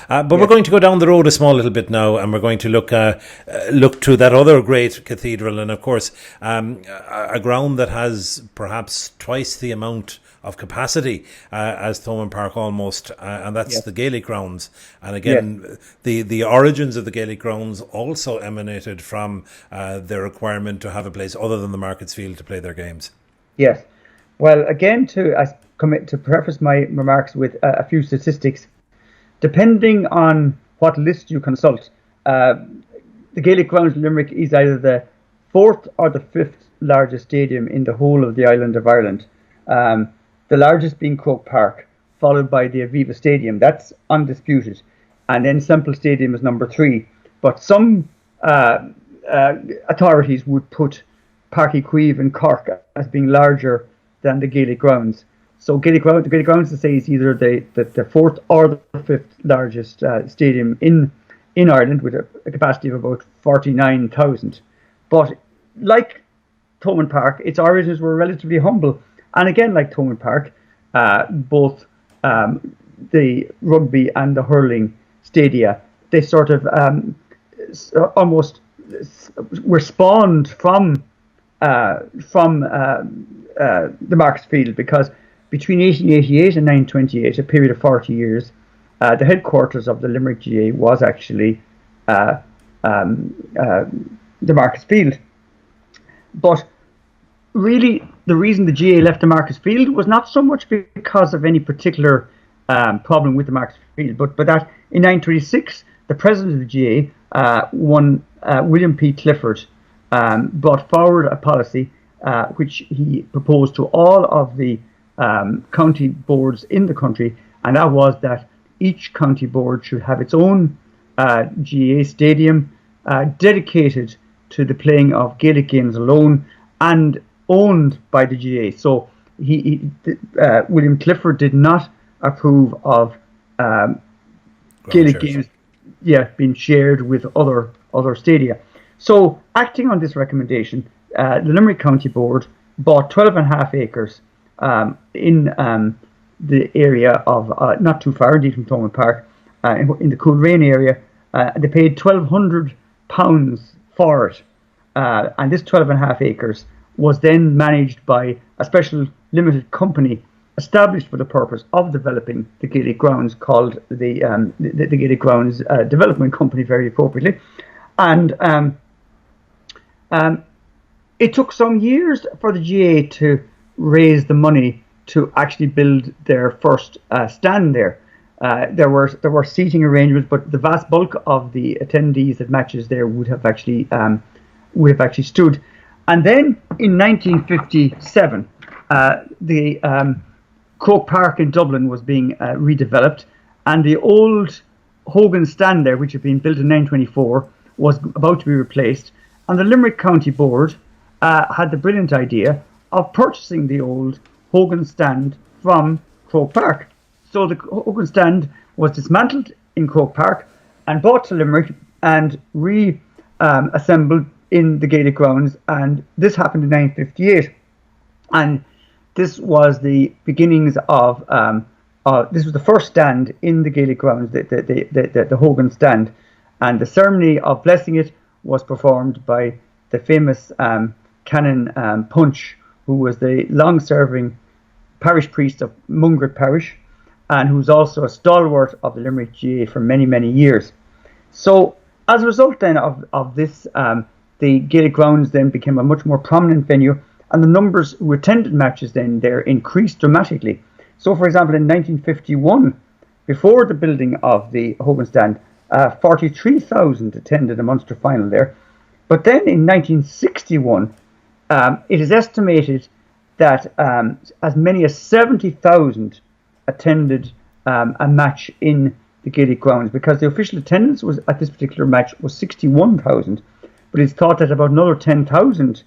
But we're going to go down the road a small little bit now, and we're going to look to that other great cathedral, and of course a ground that has perhaps twice the amount of capacity as Thomond Park almost, and that's the Gaelic Grounds. And again, the origins of the Gaelic Grounds also emanated from their requirement to have a place other than the Markets Field to play their games. Yes. Well, again, to preface my remarks with a few statistics, depending on what list you consult, the Gaelic Grounds in Limerick is either the 4th or the 5th largest stadium in the whole of the island of Ireland. The largest being Croke Park, followed by the Aviva Stadium. That's undisputed. And then Semple Stadium is number 3. But some authorities would put Páirc Uí Chaoimh in Cork as being larger than the Gaelic Grounds. So the Gaelic Grounds, to say, is either the 4th or the 5th largest stadium in Ireland, with a capacity of about 49,000. But like Thomond Park, its origins were relatively humble. And again, like Thomond Park, both the rugby and the hurling stadia, they sort of almost were spawned from the Markets Field, because between 1888 and 1928, a period of 40 years, the headquarters of the LimerickGAA was actually the Markets Field. But really, the reason the GAA left the Markets Field was not so much because of any particular problem with the Markets Field, but that in 1926, the president of the GAA, William P. Clifford, brought forward a policy which he proposed to all of the county boards in the country, and that was that each county board should have its own GAA stadium dedicated to the playing of Gaelic games alone and owned by the GAA. So William Clifford did not approve of Gaelic games being shared with other stadia. So, acting on this recommendation, the Limerick County Board bought 12.5 acres in the area of, not too far indeed from Thomond Park, in the Coolrain area. They paid £1,200 for it. And this 12.5 acres was then managed by a special limited company established for the purpose of developing the Gaelic Grounds, called the Gaelic Grounds Development Company, very appropriately. And it took some years for the GAA to raise the money to actually build their first stand there. There were seating arrangements, but the vast bulk of the attendees at matches there would have actually stood. And then in 1957, the Croke Park in Dublin was being redeveloped, and the old Hogan stand there, which had been built in 1924, was about to be replaced. And the Limerick County Board had the brilliant idea of purchasing the old Hogan stand from Croke Park. So the Hogan stand was dismantled in Croke Park and brought to Limerick and reassembled in the Gaelic Grounds, and this happened in 1958. And this was the beginnings of this was the first stand in the Gaelic Grounds, the Hogan stand, and the ceremony of blessing it was performed by the famous Canon Punch, who was the long-serving parish priest of Mungret Parish, and who was also a stalwart of the Limerick GAA for many, many years. So, as a result then of this, the Gaelic Grounds then became a much more prominent venue, and the numbers who attended matches then there increased dramatically. So, for example, in 1951, before the building of the Hogan stand, 43,000 attended a Munster final there. But then in 1961, it is estimated that as many as 70,000 attended a match in the Gaelic Grounds, because the official attendance was at this particular match was 61,000, but it's thought that about another 10,000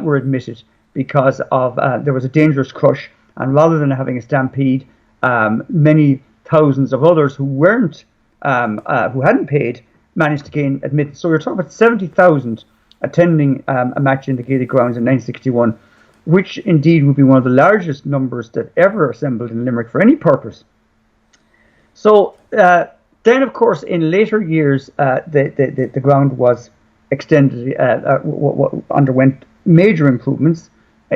were admitted because of there was a dangerous crush, and rather than having a stampede, many thousands of others who weren't who hadn't paid managed to gain admittance. So we're talking about 70,000 attending a match in the Gaelic Grounds in 1961, which indeed would be one of the largest numbers that ever assembled in Limerick for any purpose. So Then, of course, in later years, the ground was extended, underwent major improvements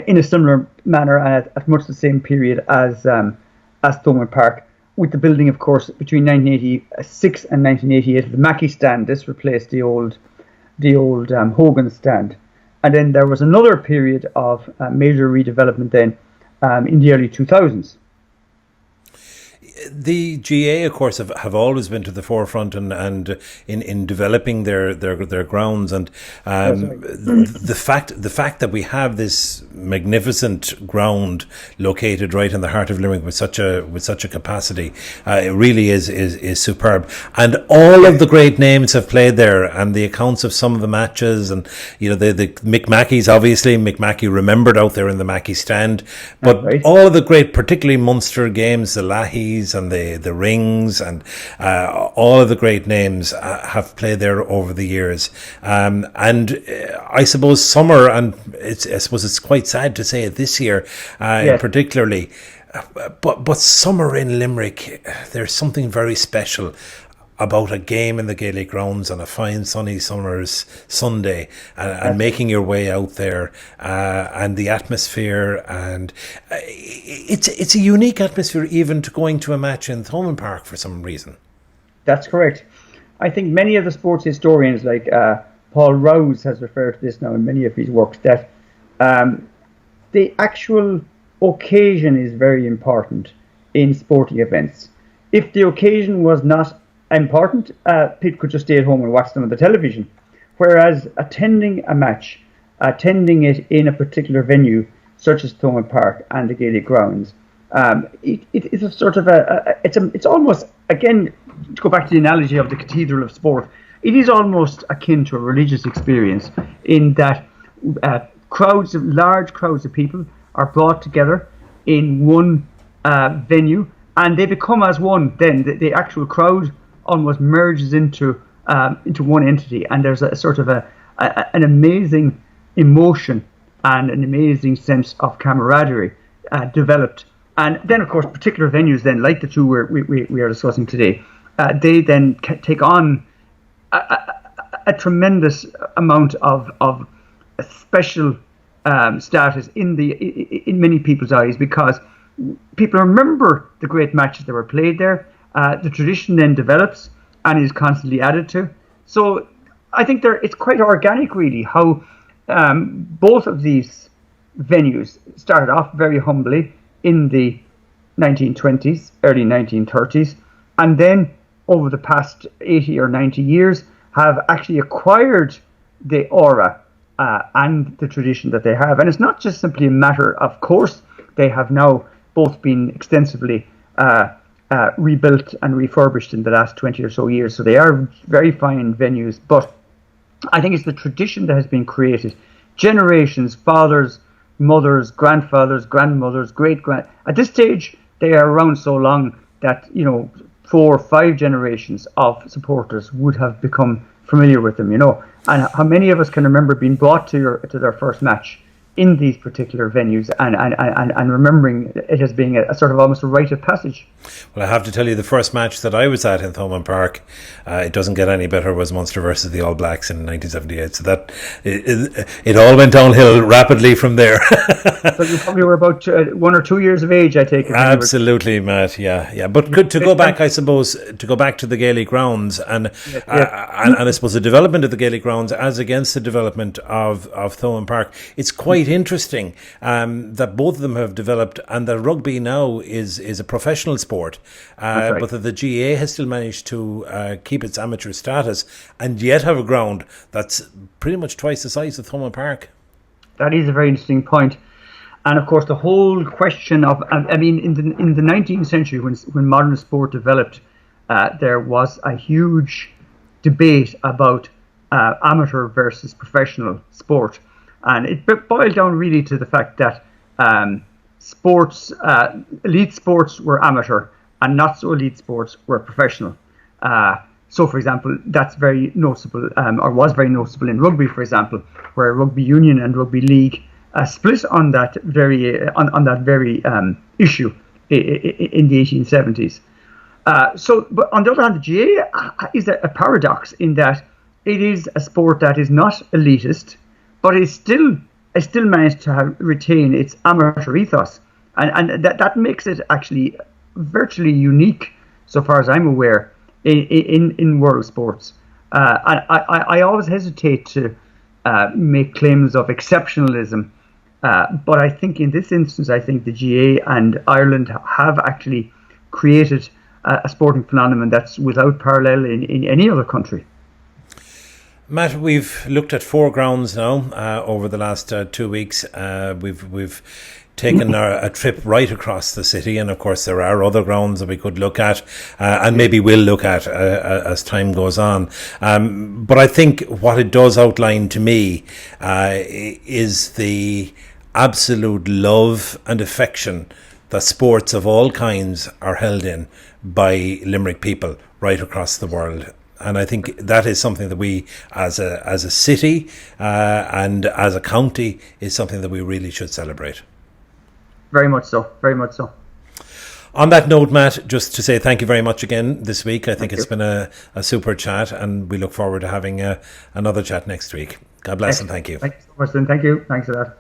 in a similar manner and at much the same period as Thomond Park, with the building, of course, between 1986 and 1988 of the Mackey stand. This replaced the old Hogan stand. And then there was another period of major redevelopment then in the early 2000s. The GAA, of course, have always been to the forefront and in developing their grounds, and the fact that we have this magnificent ground located right in the heart of Limerick with such a capacity, it really is superb. And all of the great names have played there, and the accounts of some of the matches, and the Mick Mackey's, obviously Mick Mackey remembered out there in the Mackey stand, but right. All of the great, particularly Munster games, the Lahys and the Rings, and all of the great names have played there over the years. And I suppose summer, and I suppose it's quite sad to say it this year, yes. Particularly, but summer in Limerick, there's something very special about a game in the Gaelic Grounds on a fine sunny summer's Sunday, and making your way out there, and the atmosphere, and it's a unique atmosphere even to going to a match in Thomond Park for some reason. That's correct. I think many of the sports historians, like Paul Rouse, has referred to this now in many of his works, that the actual occasion is very important in sporting events. If the occasion was not important, people could just stay at home and watch them on the television. Whereas attending a match, attending it in a particular venue, such as Thomond Park and the Gaelic Grounds, it's a sort of it's almost, again, to go back to the analogy of the cathedral of sport, it is almost akin to a religious experience in that large crowds of people are brought together in one venue, and they become as one. Then the actual crowd almost merges into one entity, and there's a sort of an amazing emotion and an amazing sense of camaraderie developed. And then, of course, particular venues then, like the two we are discussing today, they then take on a tremendous amount of special status in many people's eyes, because people remember the great matches that were played there. The tradition then develops and is constantly added to. So I think it's quite organic, really, how both of these venues started off very humbly in the 1920s, early 1930s, and then over the past 80 or 90 years have actually acquired the aura and the tradition that they have. And it's not just simply a matter of course. They have now both been extensively rebuilt and refurbished in the last 20 or so years. So they are very fine venues, but I think it's the tradition that has been created. Generations, fathers, mothers, grandfathers, grandmothers, at this stage, they are around so long that, 4 or 5 generations of supporters would have become familiar with them, And how many of us can remember being brought to their first match in these particular venues and remembering it as being a sort of almost a rite of passage? Well, I have to tell you, the first match that I was at in Thomond Park, it doesn't get any better, was Munster versus the All Blacks in 1978. So that it all went downhill rapidly from there. So you probably were about 1 or 2 years of age, I take it. Absolutely, Matt. Yeah. But good to go back, I suppose, to go back to the Gaelic Grounds and I suppose the development of the Gaelic Grounds as against the development of Thomond Park. It's quite interesting that both of them have developed, and that rugby now is a professional sport. Right. But that the GAA has still managed to keep its amateur status and yet have a ground that's pretty much twice the size of Thomond Park. That is a very interesting point. And of course, the whole question of, in the 19th century, when modern sport developed, there was a huge debate about amateur versus professional sport. And it boiled down really to the fact that elite sports were amateur and not so elite sports were professional. So, for example, that's very noticeable, or was very noticeable in rugby, for example, where rugby union and rugby league split on that very issue in the 1870s. But on the other hand, the GAA is a paradox in that it is a sport that is not elitist, but it still managed to retain its amateur ethos, and that makes it actually virtually unique, so far as I'm aware, in world sports. And I always hesitate to make claims of exceptionalism, but I think in this instance, I think the GAA and Ireland have actually created a sporting phenomenon that's without parallel in any other country. Matt, we've looked at 4 grounds now over the last 2 weeks. We've taken a trip right across the city, and of course there are other grounds that we could look at, and maybe will look at as time goes on. But I think what it does outline to me is the absolute love and affection that sports of all kinds are held in by Limerick people right across the world. And I think that is something that we, as a city and as a county, is something that we really should celebrate. Very much so. Very much so. On that note, Matt, just to say thank you very much again this week. I think it's been a super chat, and we look forward to having another chat next week. God bless and thank you. Thanks so much, Lynn. Thank you. Thanks for that.